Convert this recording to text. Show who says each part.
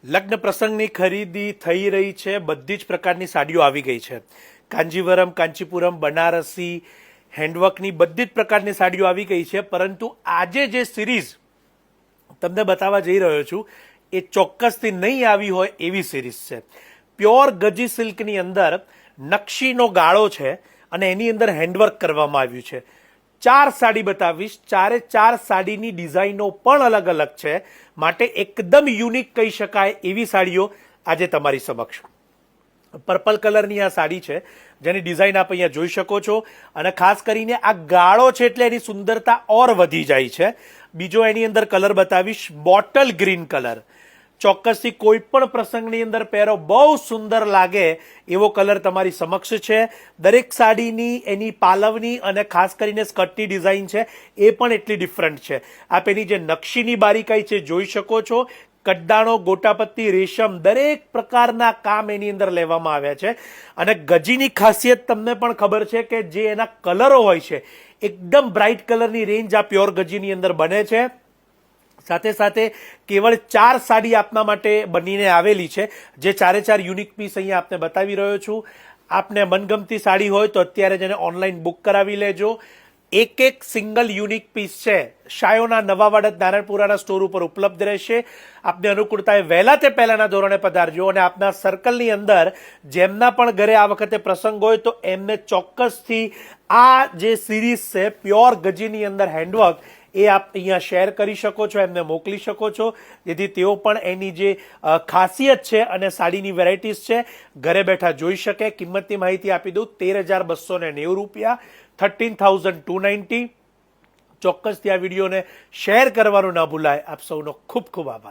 Speaker 1: લગ્ન પ્રસંગની ખરીદી થઈ રહી છે. બધી જ પ્રકારની સાડીઓ આવી ગઈ છે. કાંજીવરમ, કાંચીપુરમ, બનારસી, હેન્ડવર્કની બધી જ પ્રકારની સાડીઓ આવી ગઈ છે. પરંતુ આજે જે સિરીઝ તમને બતાવવા જઈ રહ્યો છું એ ચોક્કસથી નહીં આવી હોય એવી સિરીઝ છે. પ્યોર ગજી સિલ્કની અંદર નકશીનો ગાળો છે અને એની અંદર હેન્ડવર્ક કરવામાં આવ્યું છે. 4 સાડી બતાવીશ. ચાર સાડીની ડિઝાઇનો પણ અલગ અલગ છે, માટે એકદમ યુનિક કહી શકાય એવી સાડીઓ આજે તમારી સમક્ષ. પર્પલ કલરની આ સાડી છે જેની ડિઝાઇન આપ અહીંયા જોઈ શકો છો. અને ખાસ કરીને આ ગાળો છે એટલે એની સુંદરતા ઓર વધી જાય છે. બીજો એની અંદર કલર બતાવીશ, બોટલ ગ્રીન કલર. ચોક્કસથી કોઈ પણ પ્રસંગની અંદર પહેરો બહુ સુંદર લાગે એવો કલર તમારી સમક્ષ છે. દરેક સાડીની એની પાલવની અને ખાસ કરીને સ્કર્ટની ડિઝાઇન છે એ પણ એટલી ડિફરન્ટ છે. આપ એની જે નકશીની બારીકાઈ છે જોઈ શકો છો. કડ્ડાણો, ગોટાપત્તી, રેશમ દરેક પ્રકારના કામ એની અંદર લેવામાં આવ્યા છે. અને ગજીની ખાસિયત તમને પણ ખબર છે કે જે એના કલરો હોય છે એકદમ બ્રાઇટ કલરની રેન્જ આ પ્યોર ગજીની અંદર બને છે. સાથે સાથે કેવળ 4 સાડી આપના માટે બનીને આવેલી છે, જે 4 યુનિક પીસ અહીંયા આપને બતાવી રહ્યો છું. આપને મનગમતી સાડી હોય તો અત્યારે જ એને ઓનલાઈન બુક કરાવી લેજો. એક સિંગલ યુનિક પીસ છે શાયોના નવાવાડત નારાયણપુરાના સ્ટોર ઉપર ઉપલબ્ધ રહેશે. આપને અનુકૂળતાએ વહેલા તે પહેલાના ધોરણે પધારજો અને આપના સર્કલની અંદર જેમના પણ ઘરે આ વખતે પ્રસંગ હોય તો એમને ચોક્કસથી આ જે સિરીઝ છે પ્યોર ગજીની અંદર હેન્ડવર્ક એ આપ અહીંયા શેર કરી શકો છો, એમને મોકલી શકો છો, જેથી તેઓ પણ એની જે ખાસિયત છે અને સાડીની વેરાયટીઝ છે ઘરે બેઠા જોઈ શકે. કિંમતની માહિતી આપી દઉં, 13,290 રૂપિયા, 13,290. ચોક્કસથી આ વિડીયોને શેર કરવાનું ના ભૂલાય. આપ સૌનો ખૂબ ખૂબ આભાર.